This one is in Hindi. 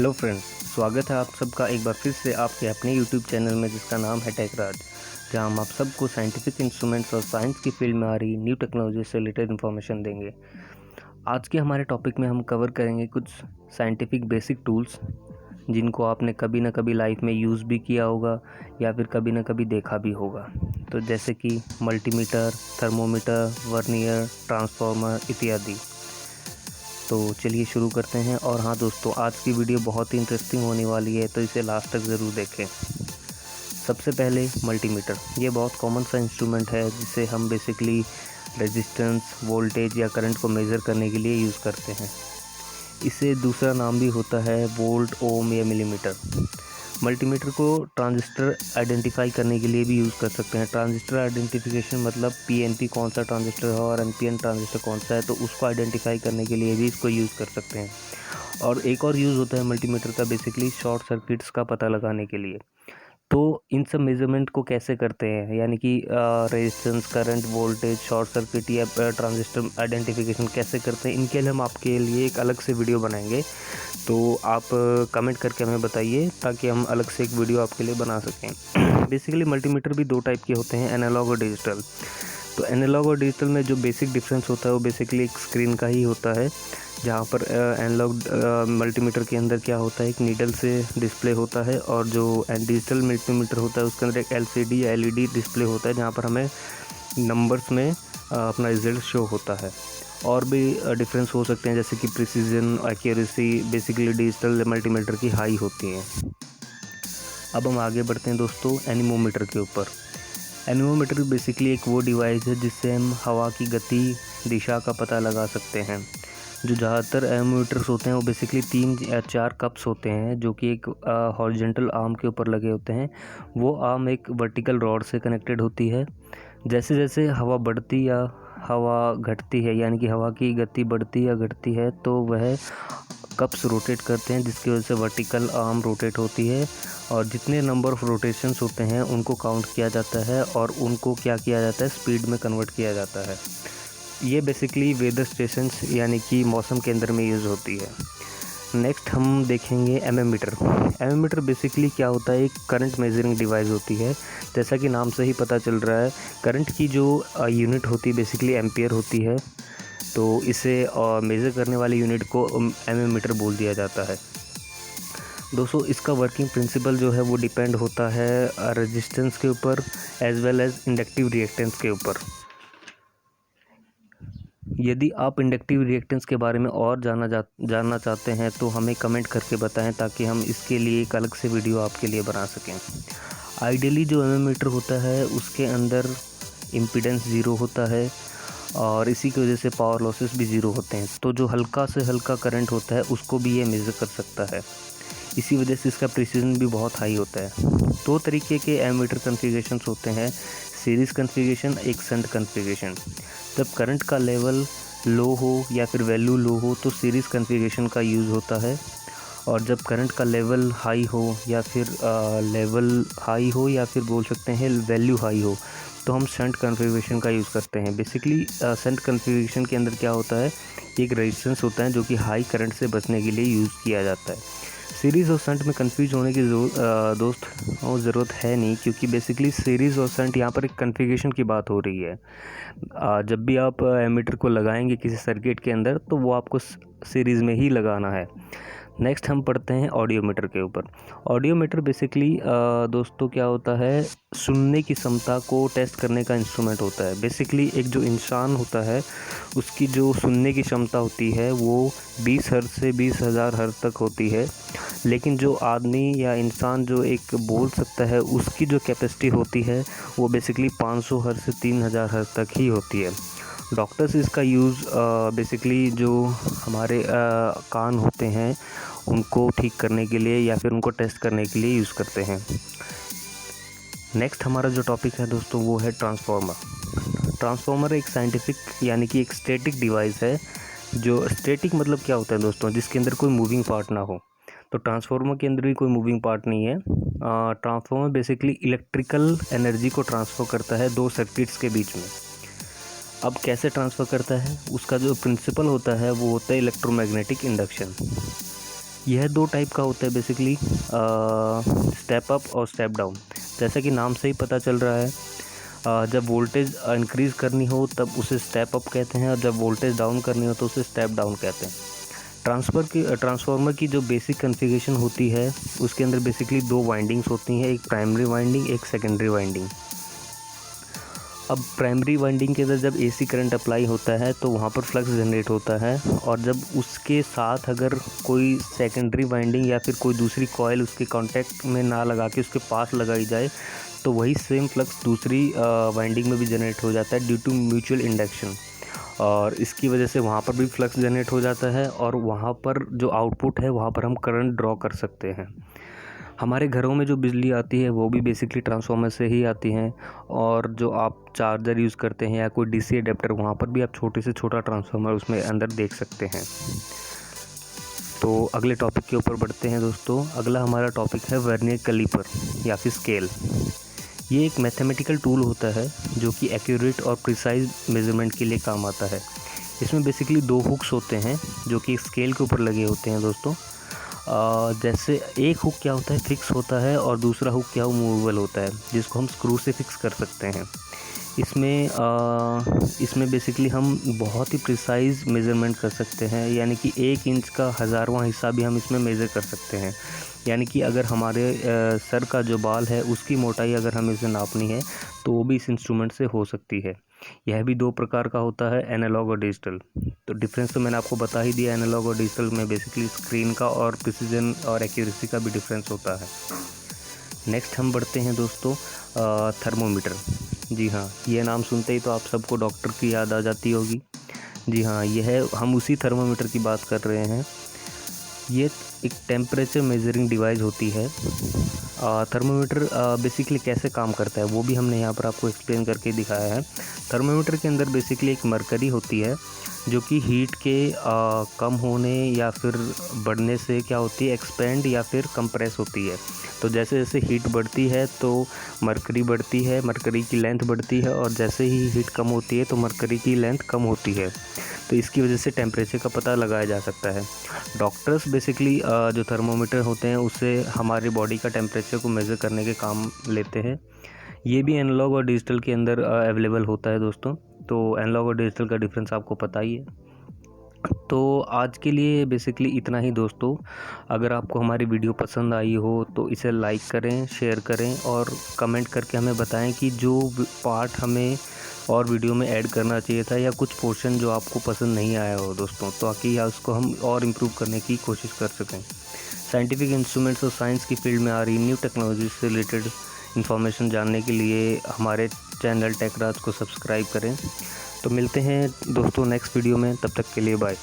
हेलो फ्रेंड्स, स्वागत है आप सबका एक बार फिर से आपके अपने यूट्यूब चैनल में जिसका नाम है टेकराज, जहां हम आप सबको साइंटिफिक इंस्ट्रूमेंट्स और साइंस की फील्ड में आ रही न्यू टेक्नोलॉजी से रिलेटेड इन्फॉर्मेशन देंगे। आज के हमारे टॉपिक में हम कवर करेंगे कुछ साइंटिफिक बेसिक टूल्स जिनको आपने कभी ना कभी लाइफ में यूज़ भी किया होगा या फिर कभी ना कभी देखा भी होगा। तो जैसे कि मल्टीमीटर, थर्मोमीटर, वर्नियर, ट्रांसफार्मर इत्यादि। तो चलिए शुरू करते हैं। और हाँ दोस्तों, आज की वीडियो बहुत ही इंटरेस्टिंग होने वाली है, तो इसे लास्ट तक ज़रूर देखें। सबसे पहले मल्टीमीटर, ये बहुत कॉमन सा इंस्ट्रूमेंट है जिसे हम बेसिकली रेजिस्टेंस, वोल्टेज या करंट को मेज़र करने के लिए यूज़ करते हैं। इसे दूसरा नाम भी होता है वोल्ट, ओम या मिलीमीटर। मल्टीमीटर को ट्रांजिस्टर आइडेंटिफाई करने के लिए भी यूज़ कर सकते हैं। ट्रांजिस्टर आइडेंटिफिकेशन मतलब पीएनपी कौन सा ट्रांजिस्टर है और एनपीएन ट्रांजिस्टर कौन सा है, तो उसको आइडेंटिफाई करने के लिए भी इसको यूज़ कर सकते हैं। और एक और यूज़ होता है मल्टीमीटर का बेसिकली शॉर्ट सर्किट्स का पता लगाने के लिए। तो इन सब मेज़रमेंट को कैसे करते हैं, यानी कि resistance, current, voltage, short circuit या ट्रांजिस्टर आइडेंटिफिकेशन कैसे करते हैं, इनके लिए हम आपके लिए एक अलग से वीडियो बनाएंगे। तो आप कमेंट करके हमें बताइए ताकि हम अलग से एक वीडियो आपके लिए बना सकें। बेसिकली मल्टीमीटर भी दो टाइप के होते हैं, एनालॉग और डिजिटल। तो एनालॉग और डिजिटल में जो बेसिक डिफरेंस होता है वो बेसिकली एक स्क्रीन का ही होता है। जहाँ पर एनालॉग मल्टीमीटर के अंदर क्या होता है, एक नीडल से डिस्प्ले होता है, और जो डिजिटल मल्टीमीटर होता है उसके अंदर एक एलसीडी या एलईडी डिस्प्ले होता है, जहाँ पर हमें नंबर्स में अपना रिजल्ट शो होता है। और भी डिफरेंस हो सकते हैं, जैसे कि precision, accuracy basically digital multimeter की हाई होती है। अब हम आगे बढ़ते हैं दोस्तों एनीमोमीटर के ऊपर। एनीमोमीटर बेसिकली एक वो डिवाइस है जिससे हम हवा की गति, दिशा का पता लगा सकते हैं। जो ज़्यादातर एनीमोमीटर्स होते हैं वो बेसिकली 3 या 4 कप्स होते हैं, जो कि एक हॉरिजॉन्टल आर्म के ऊपर लगे होते हैं। वो आर्म एक वर्टिकल रॉड से कनेक्टेड होती है। जैसे जैसे हवा बढ़ती या हवा घटती है, यानी कि हवा की गति बढ़ती या घटती है, तो वह कप्स रोटेट करते हैं, जिसकी वजह से वर्टिकल आर्म रोटेट होती है। और जितने नंबर ऑफ रोटेशंस होते हैं उनको काउंट किया जाता है और उनको क्या किया जाता है, स्पीड में कन्वर्ट किया जाता है। ये बेसिकली वेदर स्टेशंस यानी कि मौसम केंद्र में यूज़ होती है। नेक्स्ट हम देखेंगे एमएमीटर। एमएमीटर बेसिकली क्या होता है, एक करंट मेजरिंग डिवाइस होती है। जैसा कि नाम से ही पता चल रहा है, करंट की जो यूनिट होती है बेसिकली एम्पियर होती है। तो इसे मेज़र करने वाली यूनिट को एमएमीटर बोल दिया जाता है। दोस्तों, इसका वर्किंग प्रिंसिपल जो है वो डिपेंड होता है रेजिस्टेंस के ऊपर as well as inductive reactance के ऊपर। यदि आप इंडक्टिव रिएक्टेंस के बारे में और जानना चाहते हैं तो हमें कमेंट करके बताएं, ताकि हम इसके लिए एक अलग से वीडियो आपके लिए बना सकें। आइडियली जो एमएमीटर होता है उसके अंदर इम्पीडेंस ज़ीरो होता है, और इसी की वजह से पावर लॉसेस भी ज़ीरो होते हैं। तो जो हल्का से हल्का करंट होता है उसको भी ये मेज़र कर सकता है। इसी वजह से इसका प्रिसीजन भी बहुत हाई होता है। दो तरीके के एमीटर कॉन्फ़िगरेशंस होते हैं, सीरीज़ कॉन्फ़िगरेशन, एक शंट कॉन्फ़िगरेशन। जब करंट का लेवल लो हो या फिर वैल्यू लो हो तो सीरीज़ कॉन्फ़िगरेशन का यूज़ होता है, और जब करंट का लेवल हाई हो या फिर बोल सकते हैं वैल्यू हाई हो, तो हम शंट कॉन्फ़िगरेशन का यूज़ करते हैं। बेसिकली शंट कॉन्फ़िगरेशन के अंदर क्या होता है, एक रेजिस्टेंस होता है जो कि हाई करंट से बचने के लिए यूज़ किया जाता है। सीरीज़ और शंट में कंफ्यूज होने की ज़रूरत है नहीं, क्योंकि बेसिकली सीरीज़ और शंट यहाँ पर एक कॉन्फ़िगरेशन की बात हो रही है। जब भी आप एमीटर को लगाएंगे किसी सर्किट के अंदर, तो वो आपको सीरीज़ में ही लगाना है। नेक्स्ट हम पढ़ते हैं ऑडियोमीटर के ऊपर। ऑडियोमीटर बेसिकली दोस्तों क्या होता है, सुनने की क्षमता को टेस्ट करने का इंस्ट्रूमेंट होता है। बेसिकली एक जो इंसान होता है उसकी जो सुनने की क्षमता होती है वो 20 हर्ट्ज़ से 20,000 हर्ट्ज़ तक होती है, लेकिन जो आदमी या इंसान जो एक बोल सकता है उसकी जो कैपेसिटी होती है वो बेसिकली 500 हर्ट्ज़ से 3000 हर्ट्ज़ तक ही होती है। डॉक्टर्स इसका यूज़ बेसिकली जो हमारे कान होते हैं उनको ठीक करने के लिए या फिर उनको टेस्ट करने के लिए यूज़ करते हैं। नेक्स्ट हमारा जो टॉपिक है दोस्तों वो है ट्रांसफार्मर। ट्रांसफार्मर एक साइंटिफिक यानी कि एक स्टैटिक डिवाइस है। जो स्टैटिक मतलब क्या होता है दोस्तों, जिसके अंदर कोई मूविंग पार्ट ना हो। तो ट्रांसफार्मर के अंदर भी कोई मूविंग पार्ट नहीं है। ट्रांसफार्मर बेसिकली इलेक्ट्रिकल एनर्जी को ट्रांसफ़र करता है दो सर्किट्स के बीच में। अब कैसे ट्रांसफ़र करता है, उसका जो प्रिंसिपल होता है वो होता है इलेक्ट्रोमैग्नेटिक इंडक्शन। यह दो टाइप का होता है बेसिकली, स्टेप अप और स्टेप डाउन। जैसा कि नाम से ही पता चल रहा है, जब वोल्टेज इंक्रीज़ करनी हो तब उसे स्टेप अप कहते हैं, और जब वोल्टेज डाउन करनी हो तो उसे स्टेप डाउन कहते हैं। ट्रांसफार्मर की जो बेसिक कॉन्फ़िगरेशन होती है उसके अंदर बेसिकली दो वाइंडिंग्स होती हैं, एक प्राइमरी वाइंडिंग, एक सेकेंडरी वाइंडिंग। अब प्राइमरी वाइंडिंग के अंदर जब एसी करंट अप्लाई होता है तो वहाँ पर फ्लक्स जनरेट होता है, और जब उसके साथ अगर कोई सेकेंडरी वाइंडिंग या फिर कोई दूसरी कॉइल उसके कांटेक्ट में ना लगा के उसके पास लगाई जाए तो वही सेम फ्लक्स दूसरी वाइंडिंग में भी जनरेट हो जाता है ड्यू टू म्यूचुअल इंडक्शन, और इसकी वजह से वहाँ पर भी फ्लक्स जनरेट हो जाता है, और वहाँ पर जो आउटपुट है वहाँ पर हम करंट ड्रॉ कर सकते हैं। हमारे घरों में जो बिजली आती है वो भी बेसिकली ट्रांसफार्मर से ही आती हैं, और जो आप चार्जर यूज़ करते हैं या कोई डीसी अडेप्टर, वहाँ पर भी आप छोटे से छोटा ट्रांसफार्मर उसमें अंदर देख सकते हैं। तो अगले टॉपिक के ऊपर बढ़ते हैं दोस्तों। अगला हमारा टॉपिक है वर्नियर कैलिपर या फिर स्केल। ये एक मैथमेटिकल टूल होता है जो कि एक्यूरेट और प्रिसाइज मेजरमेंट के लिए काम आता है। इसमें बेसिकली दो हुक्स होते हैं जो कि स्केल के ऊपर लगे होते हैं दोस्तों। जैसे एक हुक क्या होता है, फिक्स होता है, और दूसरा हुक क्या हो, मूवेबल होता है, जिसको हम स्क्रू से फिक्स कर सकते हैं। इसमें बेसिकली हम बहुत ही प्रिसाइज मेज़रमेंट कर सकते हैं, यानी कि 1 इंच का 1000वां हिस्सा भी हम इसमें मेज़र कर सकते हैं। यानी कि अगर हमारे सर का जो बाल है उसकी मोटाई अगर हमें इसे नापनी है तो वो भी इस इंस्ट्रूमेंट से हो सकती है। यह भी दो प्रकार का होता है, एनालॉग और डिजिटल। तो डिफरेंस तो मैंने आपको बता ही दिया, एनालॉग और डिजिटल में बेसिकली स्क्रीन का और प्रिसीजन और एक्यूरेसी का भी डिफरेंस होता है। नेक्स्ट हम बढ़ते हैं दोस्तों थर्मोमीटर। जी हाँ, ये नाम सुनते ही तो आप सबको डॉक्टर की याद आ जाती होगी। जी हाँ, यह हम उसी थर्मोमीटर की बात कर रहे हैं। ये एक टेम्परेचर मेजरिंग डिवाइस होती है। थर्मोमीटर बेसिकली कैसे काम करता है वो भी हमने यहाँ पर आपको एक्सप्लेन करके दिखाया है। थर्मोमीटर के अंदर बेसिकली एक मरकरी होती है जो कि हीट के कम होने या फिर बढ़ने से क्या होती है, एक्सपेंड या फिर कंप्रेस होती है। तो जैसे जैसे हीट बढ़ती है तो मरकरी बढ़ती है, मरकरी की लेंथ बढ़ती है, और जैसे ही हीट कम होती है तो मरकरी की लेंथ कम होती है। तो इसकी वजह से टेम्परेचर का पता लगाया जा सकता है। डॉक्टर्स बेसिकली जो थर्मोमीटर होते हैं उससे हमारी बॉडी का टेम्परेचर को मेज़र करने के काम लेते हैं। ये भी एनालॉग और डिजिटल के अंदर अवेलेबल होता है दोस्तों। तो एनालॉग और डिजिटल का डिफरेंस आपको पता ही है। तो आज के लिए बेसिकली इतना ही दोस्तों। अगर आपको हमारी वीडियो पसंद आई हो तो इसे लाइक करें, शेयर करें, और कमेंट करके हमें बताएं कि जो पार्ट हमें और वीडियो में ऐड करना चाहिए था या कुछ पोर्शन जो आपको पसंद नहीं आया हो दोस्तों, ताकि उसको हम और इम्प्रूव करने की कोशिश कर सकें। साइंटिफिक इंस्ट्रूमेंट्स और साइंस की फील्ड में आ रही न्यू टेक्नोलॉजी से रिलेटेड इन्फॉर्मेशन जानने के लिए हमारे चैनल टेक राज को सब्सक्राइब करें। तो मिलते हैं दोस्तों नेक्स्ट वीडियो में, तब तक के लिए बाय।